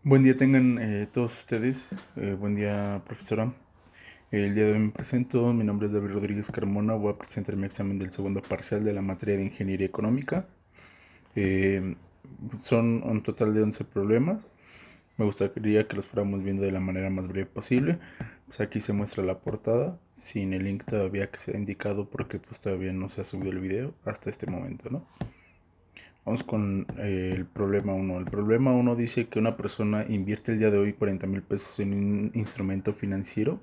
Buen día tengan todos ustedes. Buen día, profesora. El día de hoy me presento. Mi nombre es David Rodríguez Carmona. Voy a presentar mi examen del segundo parcial de la materia de Ingeniería Económica. Eh, Son un total de 11 problemas. Me gustaría que los fuéramos viendo de la manera más breve posible. Pues aquí se muestra la portada, sin el link todavía que se ha indicado porque pues todavía no se ha subido el video hasta este momento, ¿no? Vamos con el problema uno. El problema uno dice que una persona invierte el día de hoy 40,000 pesos en un instrumento financiero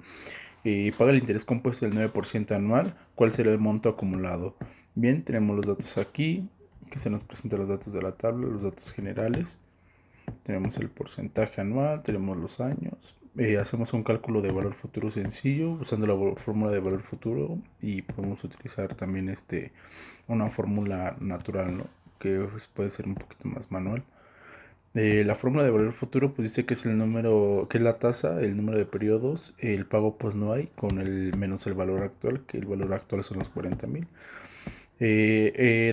y paga el interés compuesto del 9% anual. ¿Cuál será el monto acumulado? Bien, tenemos los datos aquí, que se nos presentan los datos de la tabla, los datos generales. Tenemos el porcentaje anual, tenemos los años. Hacemos un cálculo de valor futuro sencillo usando la fórmula de valor futuro y podemos utilizar también una fórmula natural, ¿no? Que puede ser un poquito más manual. La fórmula de valor futuro pues dice que es el número, que es la tasa, el número de periodos, el pago pues no hay, con el menos el valor actual, que el valor actual son los 40,000.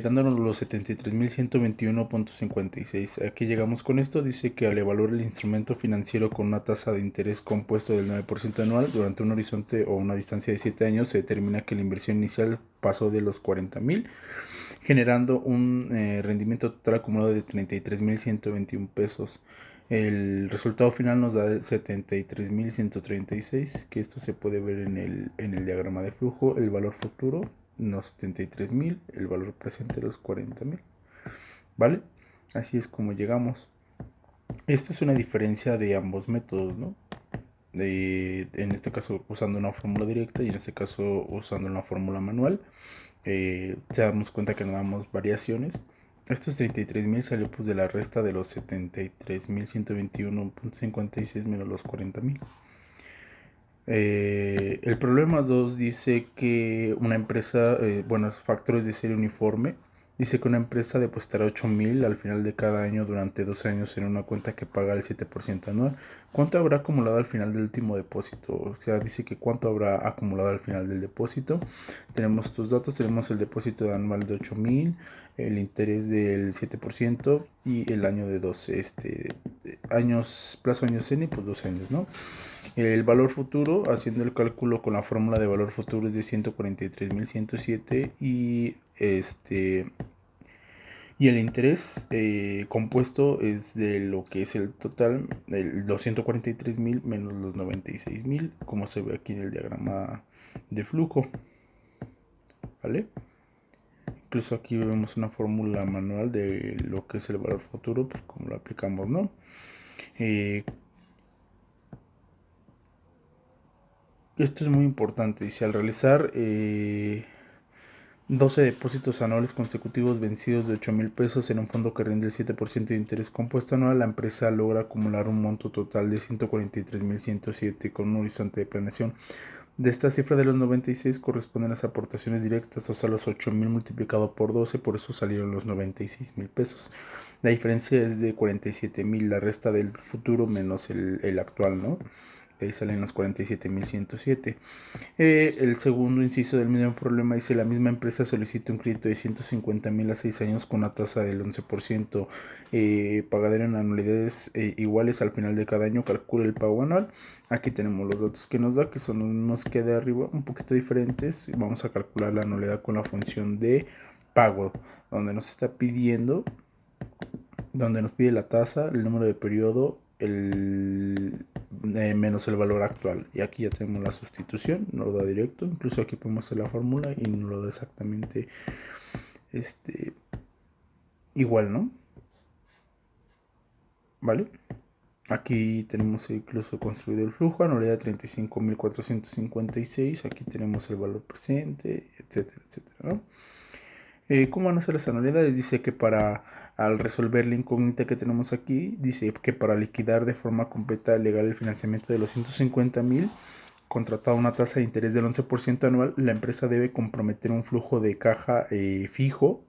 Dándonos los 73,121,56. Aquí llegamos con esto. Dice que al evaluar el instrumento financiero con una tasa de interés compuesto del 9% anual durante un horizonte o una distancia de 7 años, se determina que la inversión inicial pasó de los 40,000, generando un rendimiento total acumulado de 33,121 pesos. El resultado final nos da 73,136, que esto se puede ver en el diagrama de flujo. El valor futuro, los 73,000, el valor presente, los 40,000. ¿Vale? Así es como llegamos. Esta es una diferencia de ambos métodos, ¿no? En este caso usando una fórmula directa y en este caso usando una fórmula manual. Se damos cuenta que no damos variaciones. Estos 33,000 salió pues de la resta de los 73,121,56 menos los 40,000. El problema 2 dice que una empresa, factores de serie uniforme. Dice que una empresa depositará 8,000 al final de cada año durante 12 años en una cuenta que paga el 7% anual. ¿Cuánto habrá acumulado al final del último depósito? O sea, dice que cuánto habrá acumulado al final del depósito. Tenemos estos datos, tenemos el depósito anual de 8,000, el interés del 7% y el año de 12, años, plazo años N, pues 12 años, ¿no? El valor futuro, haciendo el cálculo con la fórmula de valor futuro, es de 143,107 y el interés compuesto es de lo que es el total, los 143,000 menos los 96,000, como se ve aquí en el diagrama de flujo, ¿vale? Incluso aquí vemos una fórmula manual de lo que es el valor futuro, pues como lo aplicamos, ¿no? Esto es muy importante. Dice, al realizar 12 depósitos anuales consecutivos vencidos de 8,000 pesos en un fondo que rinde el 7% de interés compuesto anual, la empresa logra acumular un monto total de 143,107 con un horizonte de planeación. De esta cifra de los 96 corresponden las aportaciones directas, o sea, los 8,000 multiplicado por 12, por eso salieron los 96,000 pesos. La diferencia es de 47,000, la resta del futuro menos el actual, ¿no? De ahí salen los 47,107. El segundo inciso del mismo problema dice: la misma empresa solicita un crédito de 150,000 a 6 años con una tasa del 11%, pagadero en anualidades iguales al final de cada año, calcula el pago anual. Aquí tenemos los datos que nos da, que son unos que de arriba, un poquito diferentes. Vamos a calcular la anualidad con la función de pago, donde nos está pidiendo, donde nos pide la tasa, el número de periodo, menos el valor actual. Y aquí ya tenemos la sustitución, nos lo da directo. Incluso aquí podemos hacer la fórmula y nos lo da exactamente igual, ¿no? ¿Vale? Aquí tenemos incluso construido el flujo, anualidad 35,456. Aquí tenemos el valor presente, etcétera, etcétera, ¿no? ¿Cómo van a ser las anualidades? Dice que al resolver la incógnita que tenemos aquí, dice que para liquidar de forma completa legal el financiamiento de los 150,000, contratado a una tasa de interés del 11% anual, la empresa debe comprometer un flujo de caja fijo,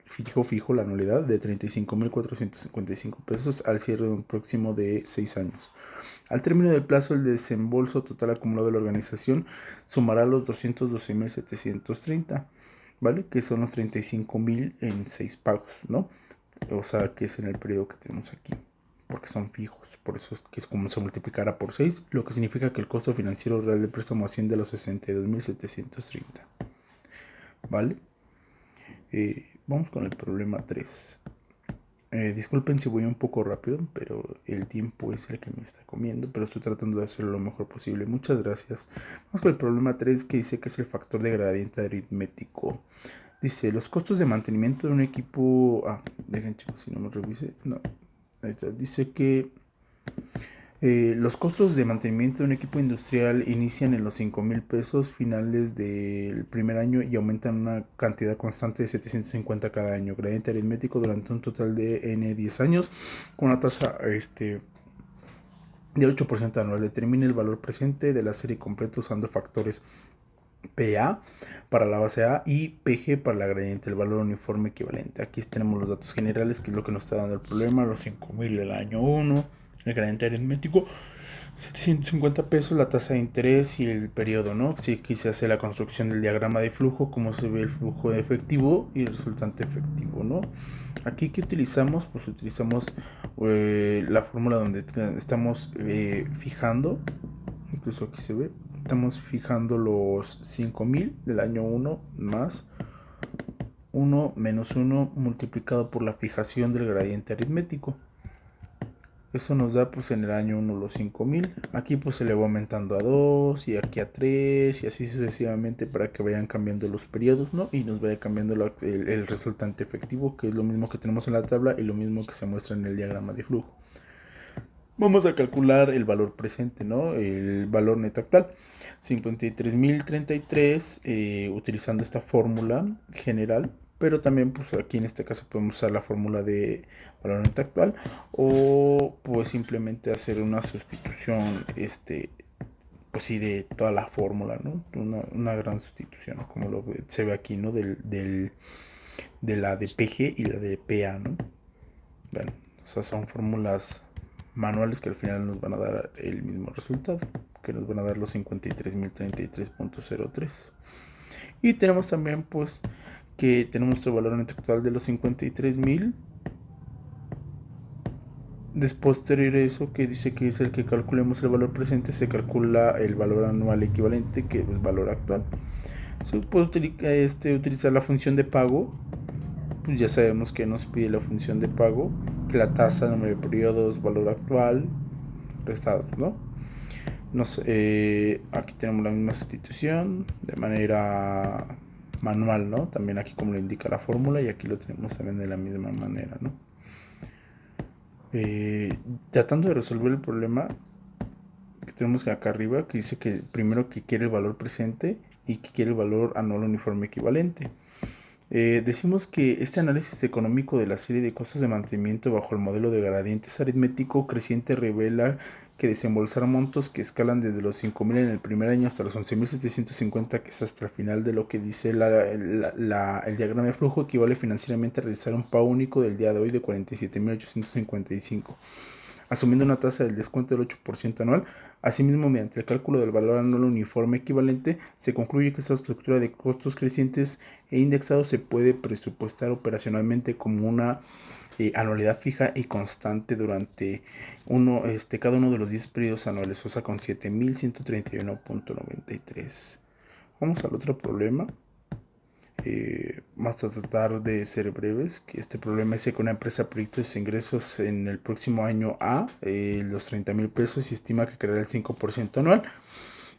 la anualidad de 35,455 pesos al cierre de un próximo de 6 años. Al término del plazo, el desembolso total acumulado de la organización sumará los 212,730. ¿Vale? Que son los 35,000 en 6 pagos, ¿no? O sea, que es en el periodo que tenemos aquí. porque son fijos. Por eso es que es como se multiplicará por 6, lo que significa que el costo financiero real del préstamo asciende a los 62.730. ¿Vale? Vamos con el problema 3. Disculpen si voy un poco rápido, pero el tiempo es el que me está comiendo, pero estoy tratando de hacerlo lo mejor posible. Muchas gracias. Vamos con el problema 3, que dice que es el factor de gradiente aritmético. Dice, los costos de mantenimiento de un equipo... dejen chicos, si no me revise. No, ahí está. Dice que los costos de mantenimiento de un equipo industrial inician en los 5,000 pesos finales del primer año y aumentan una cantidad constante de 750 cada año. Gradiente aritmético durante un total de N 10 años con una tasa del 8% anual. Determine el valor presente de la serie completa usando factores PA para la base A y PG para la gradiente, el valor uniforme equivalente. Aquí tenemos los datos generales, que es lo que nos está dando el problema, los 5,000 del año 1, el gradiente aritmético, 750 pesos, la tasa de interés y el periodo, ¿no? Si aquí se hace la construcción del diagrama de flujo, cómo se ve el flujo de efectivo y el resultante efectivo, ¿no? Aquí, ¿qué utilizamos? Pues utilizamos la fórmula donde estamos fijando, incluso aquí se ve, estamos fijando los 5,000 del año 1 más 1 menos 1 multiplicado por la fijación del gradiente aritmético. Eso nos da pues en el año 1 los 5,000. Aquí pues se le va aumentando a 2 y aquí a 3 y así sucesivamente para que vayan cambiando los periodos, ¿no? Y nos vaya cambiando el resultante efectivo, que es lo mismo que tenemos en la tabla y lo mismo que se muestra en el diagrama de flujo. Vamos a calcular el valor presente, ¿no? El valor neto actual. 53,033 utilizando esta fórmula general, pero también pues aquí en este caso podemos usar la fórmula de valor neto actual o pues simplemente hacer una sustitución pues sí, de toda la fórmula, ¿no? Una gran sustitución, ¿no? Como se ve aquí, ¿no? De la de PG y la de PA, ¿no? Bueno, o sea, son fórmulas manuales que al final nos van a dar el mismo resultado, que nos van a dar los 53,033.03. Y tenemos también pues que tenemos nuestro valor neto actual de los 53,000. Después de eso, que dice que es el que calculemos el valor presente, se calcula el valor anual equivalente, que es valor actual. Se puede utilizar la función de pago. Pues ya sabemos que nos pide la función de pago, que la tasa, número de periodos, valor actual, restados, ¿no? Aquí tenemos la misma sustitución de manera manual, ¿no? También aquí como lo indica la fórmula, y aquí lo tenemos también de la misma manera, ¿no? Tratando de resolver el problema que tenemos acá arriba, que dice que primero que quiere el valor presente y que quiere el valor anual uniforme equivalente. Decimos que este análisis económico de la serie de costos de mantenimiento bajo el modelo de gradientes aritmético creciente revela que desembolsar montos que escalan desde los 5,000 en el primer año hasta los 11,750, que es hasta el final de lo que dice el diagrama de flujo, equivale financieramente a realizar un pago único del día de hoy de 47,855, asumiendo una tasa del descuento del 8% anual. Asimismo, mediante el cálculo del valor anual uniforme equivalente, se concluye que esta estructura de costos crecientes e indexados se puede presupuestar operacionalmente como una anualidad fija y constante durante cada uno de los 10 periodos anuales, o sea, con 7,131.93. Vamos al otro problema. Vamos a tratar de ser breves, que este problema es que una empresa proyecta sus ingresos en el próximo año a los 30,000 pesos y estima que creará el 5% anual,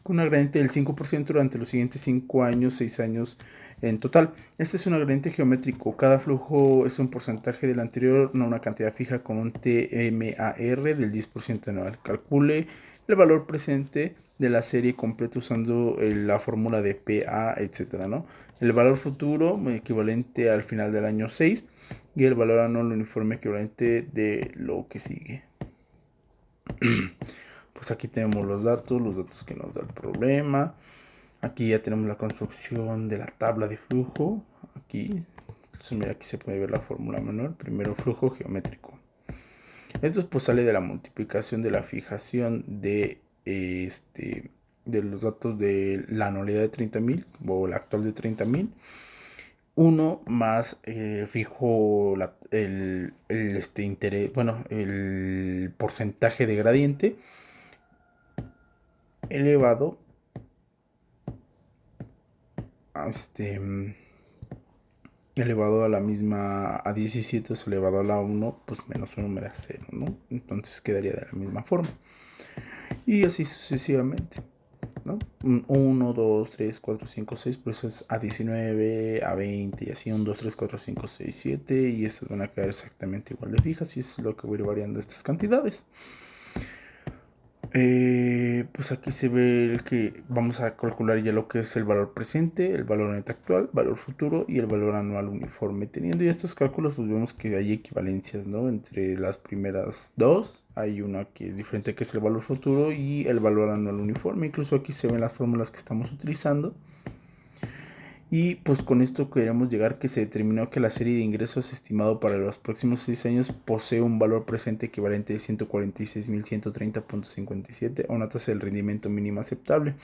con una gradiente del 5% durante los siguientes 5 años, 6 años en total. Este es un gradiente geométrico, cada flujo es un porcentaje del anterior, no una cantidad fija, con un TMAR del 10% anual. Calcule el valor presente de la serie completa usando la fórmula de PA, etcétera, ¿no? El valor futuro equivalente al final del año 6 y el valor anual uniforme equivalente de lo que sigue. Pues aquí tenemos los datos que nos da el problema. Aquí ya tenemos la construcción de la tabla de flujo. Aquí se puede ver la fórmula manual. Primero, flujo geométrico. Esto pues sale de la multiplicación de la fijación de los datos de la anualidad de 30,000 o la actual de 30,000. 1 más fijo interés, bueno, el porcentaje de gradiente elevado a elevado a la misma, a 17 es elevado a la 1, pues menos 1 me da 0, ¿no? Entonces quedaría de la misma forma. Y así sucesivamente, ¿no? 1, 2, 3, 4, 5, 6, por eso es a 19, a 20 y así 1, 2, 3, 4, 5, 6, 7 y estas van a quedar exactamente igual de fijas y es lo que voy a ir variando estas cantidades. Pues aquí se ve el que vamos a calcular ya lo que es el valor presente, el valor neto actual, valor futuro y el valor anual uniforme. Teniendo ya estos cálculos, pues vemos que hay equivalencias, ¿no? Entre las primeras dos, hay una que es diferente, que es el valor futuro y el valor anual uniforme. Incluso aquí se ven las fórmulas que estamos utilizando. Y pues con esto queremos llegar que se determinó que la serie de ingresos estimado para los próximos 6 años posee un valor presente equivalente de 146.130.57 a una tasa del rendimiento mínimo aceptable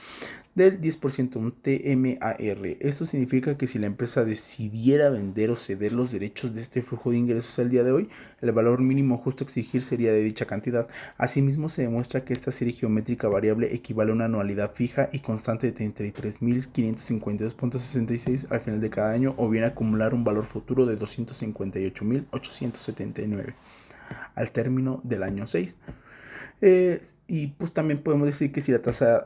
del 10%, un TMAR. Esto significa que si la empresa decidiera vender o ceder los derechos de este flujo de ingresos al día de hoy, el valor mínimo justo a exigir sería de dicha cantidad. Asimismo, se demuestra que esta serie geométrica variable equivale a una anualidad fija y constante de 33.552.66 al final de cada año, o bien acumular un valor futuro de 258.879 al término del año 6. Y pues también podemos decir que si la tasa,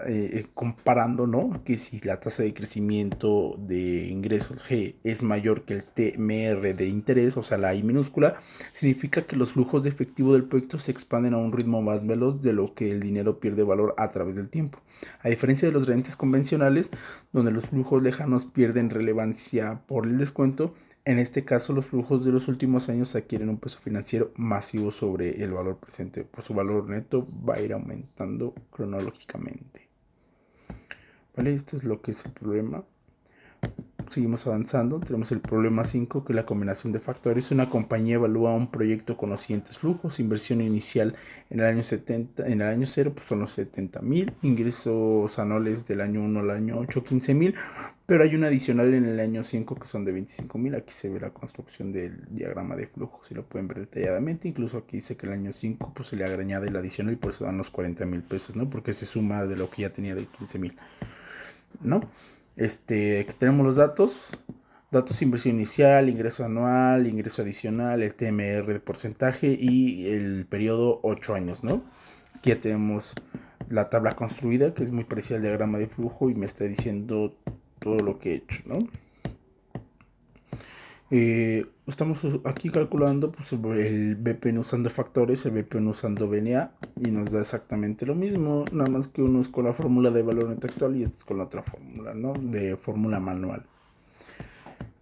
comparando, ¿no? Que si la tasa de crecimiento de ingresos G es mayor que el TMR de interés, o sea, la I minúscula, significa que los flujos de efectivo del proyecto se expanden a un ritmo más veloz de lo que el dinero pierde valor a través del tiempo. A diferencia de los rentes convencionales, donde los flujos lejanos pierden relevancia por el descuento, en este caso, los flujos de los últimos años adquieren un peso financiero masivo sobre el valor presente, pues su valor neto va a ir aumentando cronológicamente. ¿Vale? Esto es lo que es el problema. Seguimos avanzando. Tenemos el problema 5, que es la combinación de factores. Una compañía evalúa un proyecto con los siguientes flujos: inversión inicial en el año 70, en el año 0, pues son los 70,000, ingresos anuales del año 1 al año 8, 15,000, pero hay una adicional en el año 5 que son de 25,000. Aquí se ve la construcción del diagrama de flujo, si lo pueden ver detalladamente. Incluso aquí dice que el año 5 pues se le añade el adicional y por eso dan los 40,000 pesos, ¿no? Porque se suma de lo que ya tenía de 15,000, ¿no? Tenemos los datos de inversión inicial, ingreso anual, ingreso adicional, el TMR de porcentaje y el periodo 8 años, ¿no? Aquí ya tenemos la tabla construida, que es muy parecida al diagrama de flujo y me está diciendo todo lo que he hecho, ¿no? Estamos aquí calculando pues, el BPN usando factores, el BPN usando BNA, y nos da exactamente lo mismo, nada más que uno es con la fórmula de valor neto actual y este es con la otra fórmula, ¿no? De fórmula manual.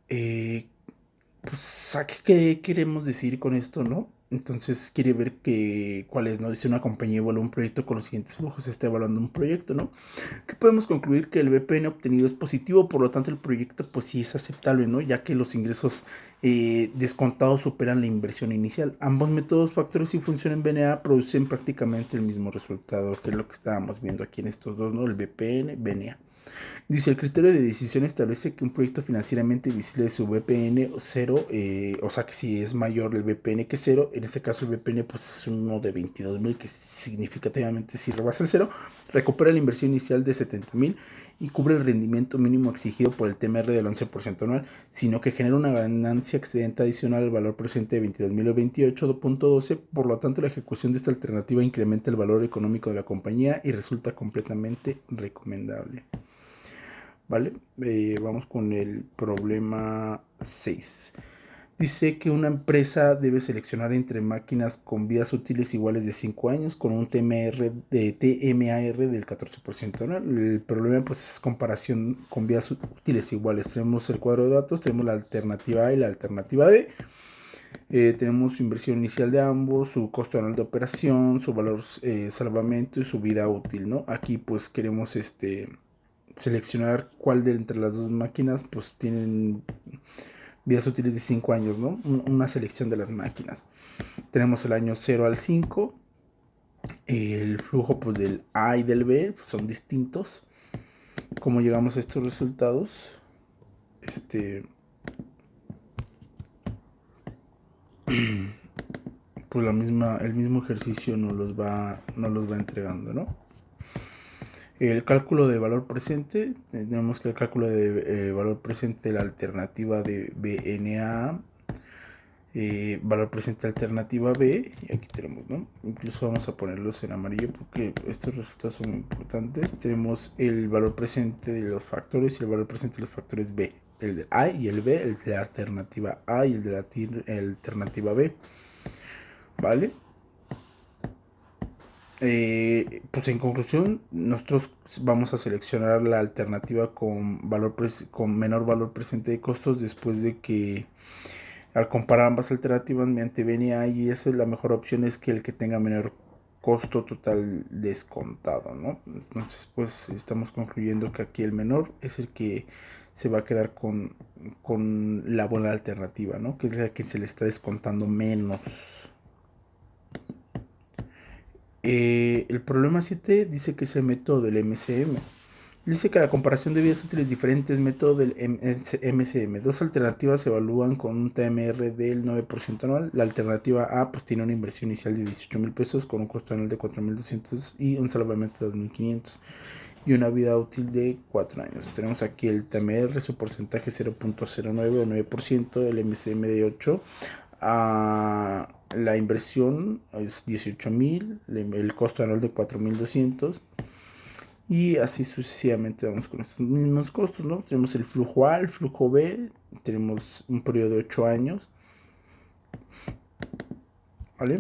Pues, ¿a qué queremos decir con esto, no? Entonces quiere ver cuál es, ¿no? Dice una compañía evalúa un proyecto con los siguientes flujos, está evaluando un proyecto, ¿no? Que podemos concluir que el BPN obtenido es positivo, por lo tanto el proyecto pues sí es aceptable, ¿no? Ya que los ingresos descontados superan la inversión inicial. Ambos métodos, factores y función en BNA, producen prácticamente el mismo resultado, que es lo que estábamos viendo aquí en estos dos, ¿no? El BPN, BNA. Dice, el criterio de decisión establece que un proyecto financieramente visible de su BPN 0, o sea que si es mayor el BPN que 0, en este caso el BPN pues es uno de 22,000, que significativamente si rebasa el 0, recupera la inversión inicial de 70,000 y cubre el rendimiento mínimo exigido por el TMR del 11% anual, sino que genera una ganancia excedente adicional al valor presente de 22,000 o 28.12, por lo tanto la ejecución de esta alternativa incrementa el valor económico de la compañía y resulta completamente recomendable. ¿Vale? Vamos con el problema 6. Dice que una empresa debe seleccionar entre máquinas con vidas útiles iguales de 5 años con un TMAR del 14%, ¿no? El problema pues es comparación con vidas útiles iguales. Tenemos el cuadro de datos, tenemos la alternativa A y la alternativa B. Tenemos su inversión inicial de ambos, su costo anual de operación, su valor salvamento y su vida útil, ¿no? Aquí pues queremos seleccionar cuál de entre las dos máquinas pues tienen vidas útiles de 5 años, ¿no? Una selección de las máquinas. Tenemos el año 0 al 5. El flujo pues del A y del B pues, son distintos. ¿Cómo llegamos a estos resultados? pues el mismo ejercicio nos los va entregando, ¿no? El cálculo de valor presente, tenemos que el cálculo de valor presente de la alternativa de BNA, valor presente alternativa B, y aquí tenemos, ¿no? Incluso vamos a ponerlos en amarillo porque estos resultados son muy importantes. Tenemos el valor presente de los factores y el valor presente de los factores B, el de A y el B, el de la alternativa A y el de la alternativa B, ¿vale? Pues en conclusión, nosotros vamos a seleccionar la alternativa con menor valor presente de costos después de que al comparar ambas alternativas mediante BNA y S, la mejor opción es que el que tenga menor costo total descontado, ¿no? Entonces, pues estamos concluyendo que aquí el menor es el que se va a quedar con la buena alternativa, ¿no? Que es la que se le está descontando menos. El problema 7 dice que es el método del MCM. Dice que la comparación de vías útiles diferentes método del MCM. Dos alternativas se evalúan con un TMR del 9% anual. La alternativa A pues tiene una inversión inicial de 18,000 pesos con un costo anual de 4,200 y un salvamento de 2,500 y una vida útil de 4 años. Tenemos aquí el TMR, su porcentaje 0.09 o 9%, el MCM de 8. La inversión es 18,000, el costo anual de 4,200 y así sucesivamente vamos con estos mismos costos, ¿no? Tenemos el flujo A, el flujo B, tenemos un periodo de 8 años, ¿vale?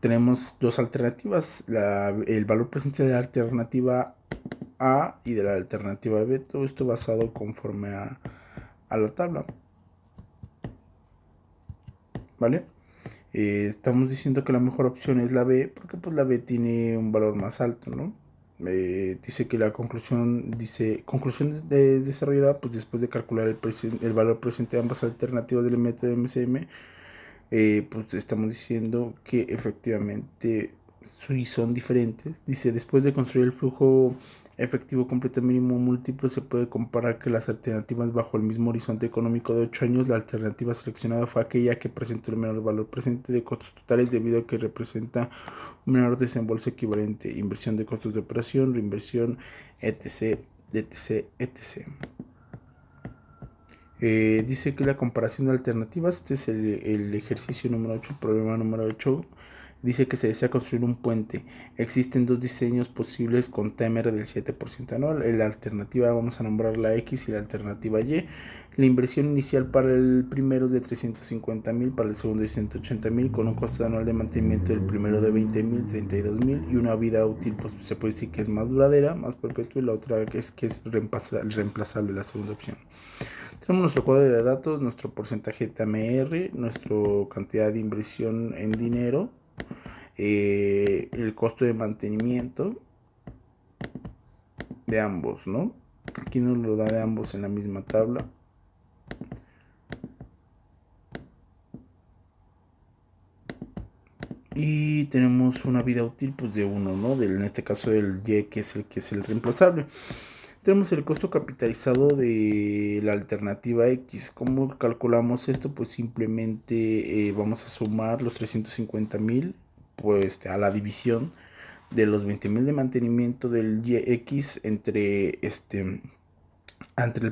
Tenemos dos alternativas, el valor presente de la alternativa A y de la alternativa B, todo esto basado conforme a la tabla, ¿vale? Estamos diciendo que la mejor opción es la B porque pues la B tiene un valor más alto, ¿no? Dice que la conclusión desarrollada pues después de calcular el valor presente de ambas alternativas del método de MCM, pues estamos diciendo que efectivamente sí son diferentes. Dice, después de construir el flujo efectivo completo mínimo múltiplo, se puede comparar que las alternativas bajo el mismo horizonte económico de 8 años, la alternativa seleccionada fue aquella que presentó el menor valor presente de costos totales debido a que representa un menor desembolso equivalente, inversión de costos de operación, reinversión, etc, etc, etc. Dice que la comparación de alternativas, este es el ejercicio número 8, el problema número 8. Dice que se desea construir un puente. Existen dos diseños posibles con TMR del 7% anual. La alternativa vamos a nombrar la X y la alternativa Y. La inversión inicial para el primero es de 350,000, para el segundo de 180,000, con un costo anual de mantenimiento del primero de 20,000, 32,000 y una vida útil, pues se puede decir que es más duradera, más perpetua, y la otra es reemplazable, la segunda opción. Tenemos nuestro cuadro de datos, nuestro porcentaje de TMR, nuestra cantidad de inversión en dinero, el costo de mantenimiento de ambos, ¿no? Aquí nos lo da de ambos en la misma tabla. Y tenemos una vida útil pues de 1, ¿no? En este caso del Y, que es el reemplazable. Tenemos el costo capitalizado de la alternativa X. ¿Cómo calculamos esto? Pues simplemente vamos a sumar los 350,000 pues a la división de los 20,000 de mantenimiento del YX entre el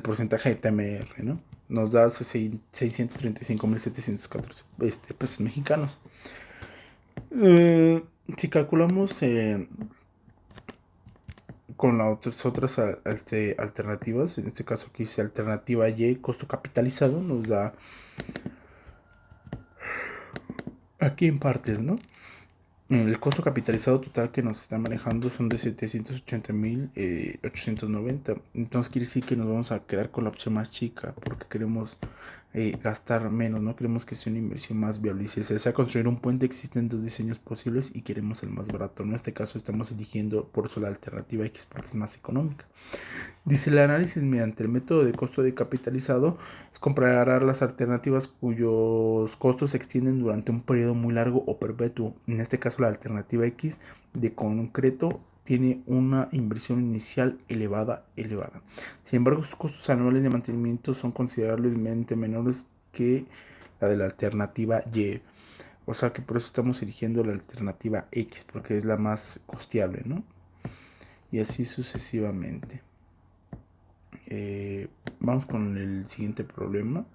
porcentaje de TMR, ¿no? Nos da 635,714 pesos mexicanos. Si calculamos con las otras alternativas, en este caso aquí dice alternativa Y, costo capitalizado, nos da aquí en partes, ¿no? El costo capitalizado total que nos está manejando son de 780,890. Entonces quiere decir que nos vamos a quedar con la opción más chica porque queremos gastar menos, no queremos que sea una inversión más viable. Y si se desea construir un puente, existen dos diseños posibles y queremos el más barato. En este caso estamos eligiendo por eso la alternativa X porque es más económica. Dice, el análisis mediante el método de costo de capitalizado es comparar las alternativas cuyos costos se extienden durante un periodo muy largo o perpetuo. En este caso la alternativa X de concreto tiene una inversión inicial elevada. Sin embargo, sus costos anuales de mantenimiento son considerablemente menores que la de la alternativa Y. O sea que por eso estamos eligiendo la alternativa X, porque es la más costeable, ¿no? Y así sucesivamente. Vamos con el siguiente problema.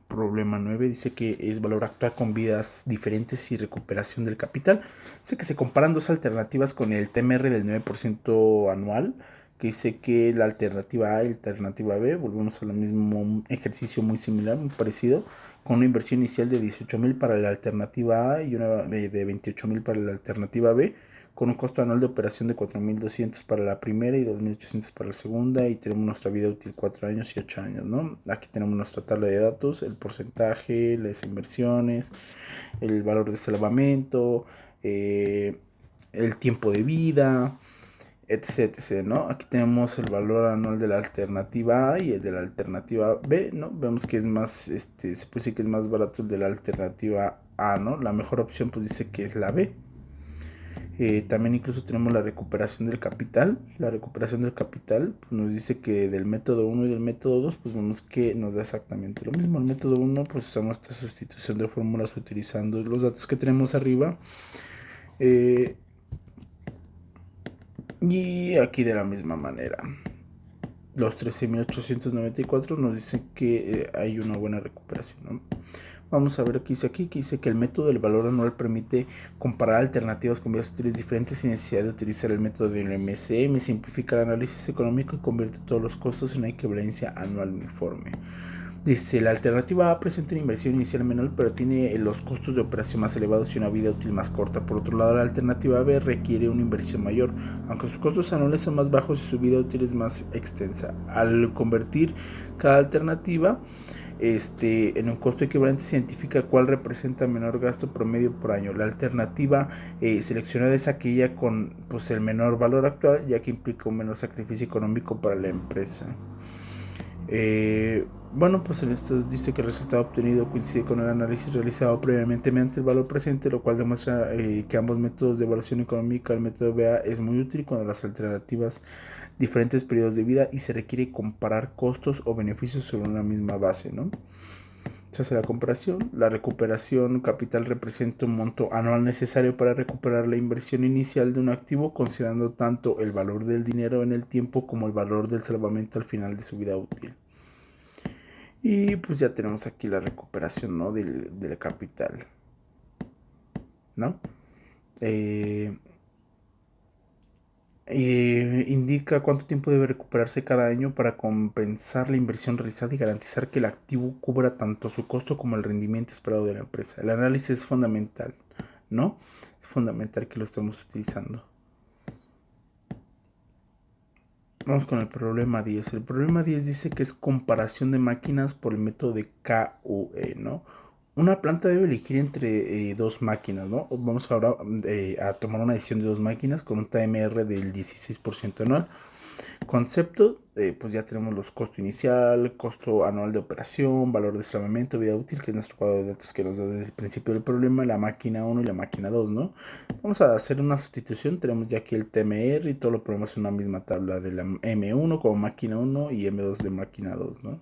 Problema 9 dice que es valor actual con vidas diferentes y recuperación del capital. Dice que se comparan dos alternativas con el TMR del 9% anual, que dice que la alternativa A y la alternativa B, volvemos al mismo ejercicio muy similar, muy parecido, con una inversión inicial de 18,000 para la alternativa A y una de 28,000 para la alternativa B, con un costo anual de operación de 4,200 para la primera y 2,800 para la segunda, y tenemos nuestra vida útil 4 años y 8 años, ¿no? Aquí tenemos nuestra tabla de datos, el porcentaje, las inversiones, el valor de salvamento, el tiempo de vida, etc, ¿no? Aquí tenemos el valor anual de la alternativa A y el de la alternativa B, ¿no? Vemos que es más, se puede decir que es más barato el de la alternativa A, ¿no? La mejor opción pues dice que es la B. También incluso tenemos la recuperación del capital. La recuperación del capital pues, nos dice que del método 1 y del método 2 pues vemos que nos da exactamente lo mismo. El método 1 pues usamos esta sustitución de fórmulas utilizando los datos que tenemos arriba. Y aquí de la misma manera. Los 13,894 nos dicen que hay una buena recuperación, ¿no? Vamos a ver qué dice aquí, que dice que el método del valor anual permite comparar alternativas con vías útiles diferentes sin necesidad de utilizar el método del MCM, simplifica el análisis económico y convierte todos los costos en una equivalencia anual uniforme. Dice, la alternativa A presenta una inversión inicial menor, pero tiene los costos de operación más elevados y una vida útil más corta. Por otro lado, la alternativa B requiere una inversión mayor, aunque sus costos anuales son más bajos y su vida útil es más extensa. Al convertir cada alternativa en un costo equivalente, se identifica cuál representa menor gasto promedio por año. La alternativa seleccionada es aquella con pues, el menor valor actual, ya que implica un menor sacrificio económico para la empresa. Bueno, pues en esto dice que el resultado obtenido coincide con el análisis realizado previamente mediante el valor presente, lo cual demuestra que ambos métodos de evaluación económica, el método BA, es muy útil cuando las alternativas diferentes periodos de vida y se requiere comparar costos o beneficios sobre una misma base, ¿no? Se hace la comparación. La recuperación capital representa un monto anual necesario para recuperar la inversión inicial de un activo, considerando tanto el valor del dinero en el tiempo como el valor del salvamento al final de su vida útil. Y pues ya tenemos aquí la recuperación, ¿no? del capital, ¿no? Indica cuánto tiempo debe recuperarse cada año para compensar la inversión realizada y garantizar que el activo cubra tanto su costo como el rendimiento esperado de la empresa. El análisis es fundamental, ¿no? Es fundamental que lo estemos utilizando. Vamos con el problema 10. El problema 10 dice que es comparación de máquinas por el método de KUE, ¿no? Una planta debe elegir entre dos máquinas, ¿no? Vamos ahora a tomar una decisión de dos máquinas con un TMR del 16% anual. Concepto, pues ya tenemos los costo inicial, costo anual de operación, valor de salvamento, vida útil, que es nuestro cuadro de datos que nos da desde el principio del problema, la máquina 1 y la máquina 2, ¿no? Vamos a hacer una sustitución, tenemos ya aquí el TMR y todo lo ponemos en una misma tabla de la M1 como máquina 1 y M2 de máquina 2, ¿no?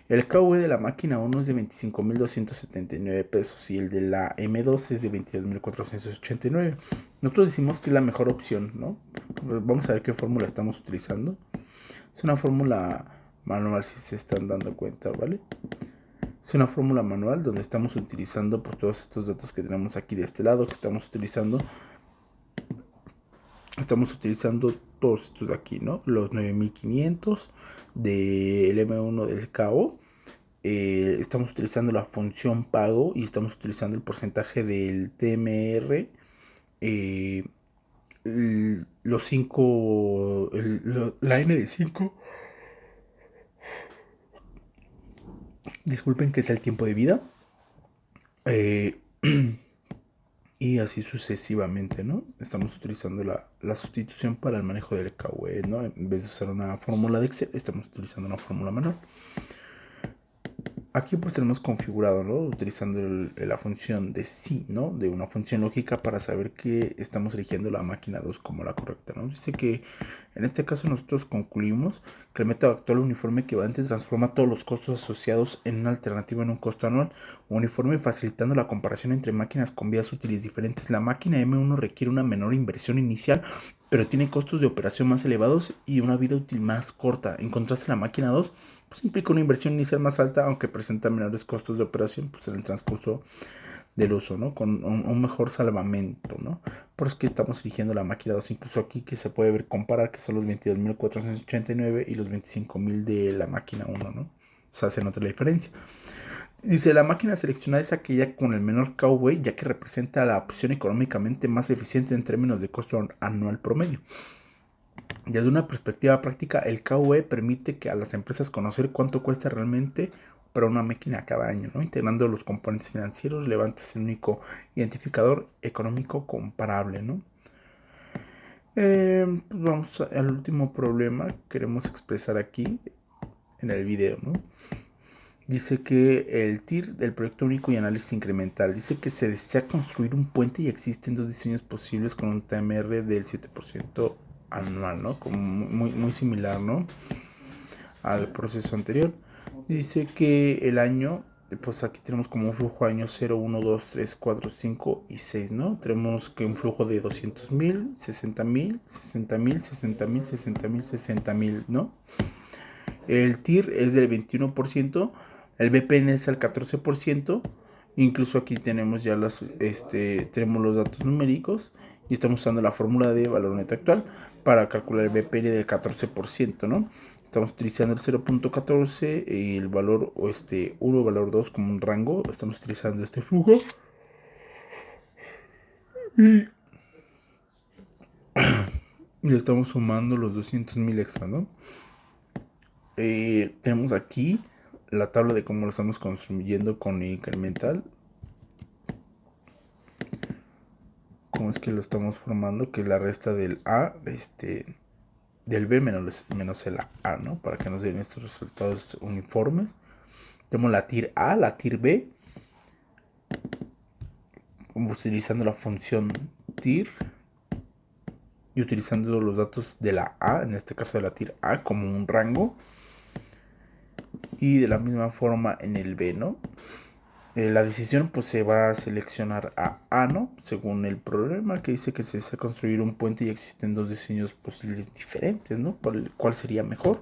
El KV de la máquina 1 es de 25,279 pesos y el de la M2 es de 22,489. Nosotros decimos que es la mejor opción, ¿no? Vamos a ver qué fórmula estamos utilizando. Es una fórmula manual, si se están dando cuenta, ¿vale? Es una fórmula manual donde estamos utilizando pues, todos estos datos que tenemos aquí de este lado, que estamos utilizando todos estos de aquí, ¿no? Los 9,500 del M1 del KO. Estamos utilizando la función pago y estamos utilizando el porcentaje del TMR, los 5, la N de 5, disculpen, que es el tiempo de vida, y así sucesivamente, ¿no? Estamos utilizando la sustitución para el manejo del KUE, ¿no? En vez de usar una fórmula de Excel, estamos utilizando una fórmula manual. Aquí pues tenemos configurado, ¿no? Utilizando la función de sí, ¿no? De una función lógica para saber que estamos eligiendo la máquina 2 como la correcta, ¿no? Dice que en este caso nosotros concluimos que el método actual uniforme equivalente transforma todos los costos asociados en una alternativa en un costo anual uniforme, facilitando la comparación entre máquinas con vías útiles diferentes. La máquina M1 requiere una menor inversión inicial, pero tiene costos de operación más elevados y una vida útil más corta. En contraste, la máquina 2 pues implica una inversión inicial más alta, aunque presenta menores costos de operación pues en el transcurso del uso, ¿no? Con un mejor salvamento, ¿no? Por eso es que estamos eligiendo la máquina 2, incluso aquí que se puede ver comparar que son los 22.489 y los 25.000 de la máquina 1, ¿no? O sea, se nota la diferencia. Dice, la máquina seleccionada es aquella con el menor KV, ya que representa la opción económicamente más eficiente en términos de costo anual promedio. Desde una perspectiva práctica, el KV permite que a las empresas conocer cuánto cuesta realmente para una máquina cada año, ¿no? Integrando los componentes financieros relevantes en un único identificador económico comparable, ¿no? Pues vamos al último problema que queremos expresar aquí en el video, ¿no? Dice que el TIR del proyecto único y análisis incremental. Dice que se desea construir un puente y existen dos diseños posibles con un TMR del 7% anual, ¿no? Como muy similar, ¿no? Al proceso anterior. Dice que el año, pues aquí tenemos como un flujo año 0, 1, 2, 3, 4, 5 y 6, ¿no? Tenemos que un flujo de 200.000, 60.000, 60.000, 60.000, 60.000, 60.000, ¿no? El TIR es del 21%, el BPN es al 14%, incluso aquí tenemos ya tenemos los datos numéricos y estamos usando la fórmula de valor neto actual para calcular el BPN del 14%, ¿no? Estamos utilizando el 0.14 y el valor 1, valor 2 como un rango. Estamos utilizando este flujo. Y le estamos sumando los 200.000 extra, ¿no? Tenemos aquí la tabla de cómo lo estamos construyendo con el incremental. Cómo es que lo estamos formando, que es la resta del A, del B menos el A, ¿no? Para que nos den estos resultados uniformes. Tenemos la TIR A, la TIR B, utilizando la función TIR y utilizando los datos de la A, en este caso de la TIR A, como un rango. Y de la misma forma en el B, ¿no? La decisión pues se va a seleccionar a ¿no? Según el problema que dice que se desea construir un puente y existen dos diseños posibles diferentes, ¿no? ¿Cuál sería mejor?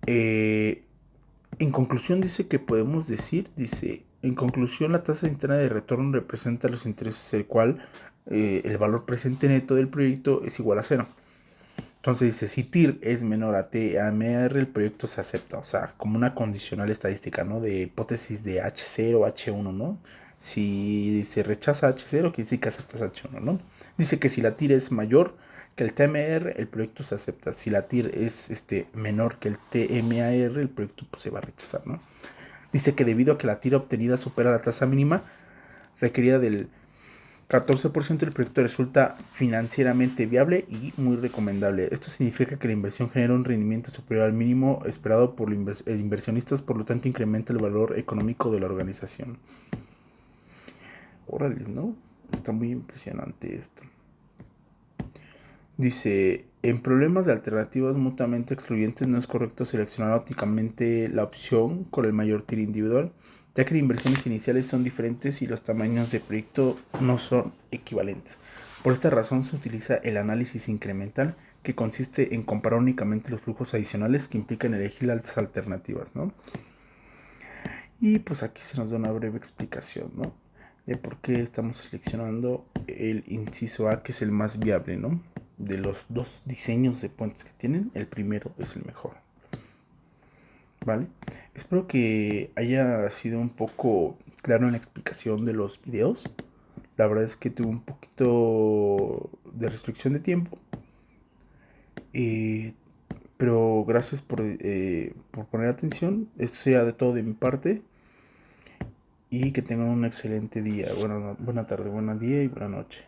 En conclusión dice que podemos decir, en conclusión la tasa interna de retorno representa los intereses el cual el valor presente neto del proyecto es igual a cero. Entonces dice, si TIR es menor a TMR, el proyecto se acepta, o sea, como una condicional estadística, ¿no? De hipótesis de H0, H1, ¿no? Si se rechaza H0, quiere decir que aceptas H1, ¿no? Dice que si la TIR es mayor que el TMR, el proyecto se acepta. Si la TIR es menor que el TMAR, el proyecto pues, se va a rechazar, ¿no? Dice que debido a que la TIR obtenida supera la tasa mínima requerida del 14% del proyecto resulta financieramente viable y muy recomendable. Esto significa que la inversión genera un rendimiento superior al mínimo esperado por los inversionistas, por lo tanto incrementa el valor económico de la organización. Órale, ¿no? Está muy impresionante esto. Dice, en problemas de alternativas mutuamente excluyentes no es correcto seleccionar ópticamente la opción con el mayor TIR individual, ya que las inversiones iniciales son diferentes y los tamaños de proyecto no son equivalentes. Por esta razón se utiliza el análisis incremental, que consiste en comparar únicamente los flujos adicionales que implican elegir las alternativas, ¿no? Y pues aquí se nos da una breve explicación, ¿no? De por qué estamos seleccionando el inciso A, que es el más viable, ¿no? De los dos diseños de puentes que tienen, el primero es el mejor. ¿Vale? Espero que haya sido un poco claro en la explicación de los videos. La verdad es que tuve un poquito de restricción de tiempo. Pero gracias por poner atención. Esto sea de todo de mi parte. Y que tengan un excelente día. Buena tarde, buen día y buena noche.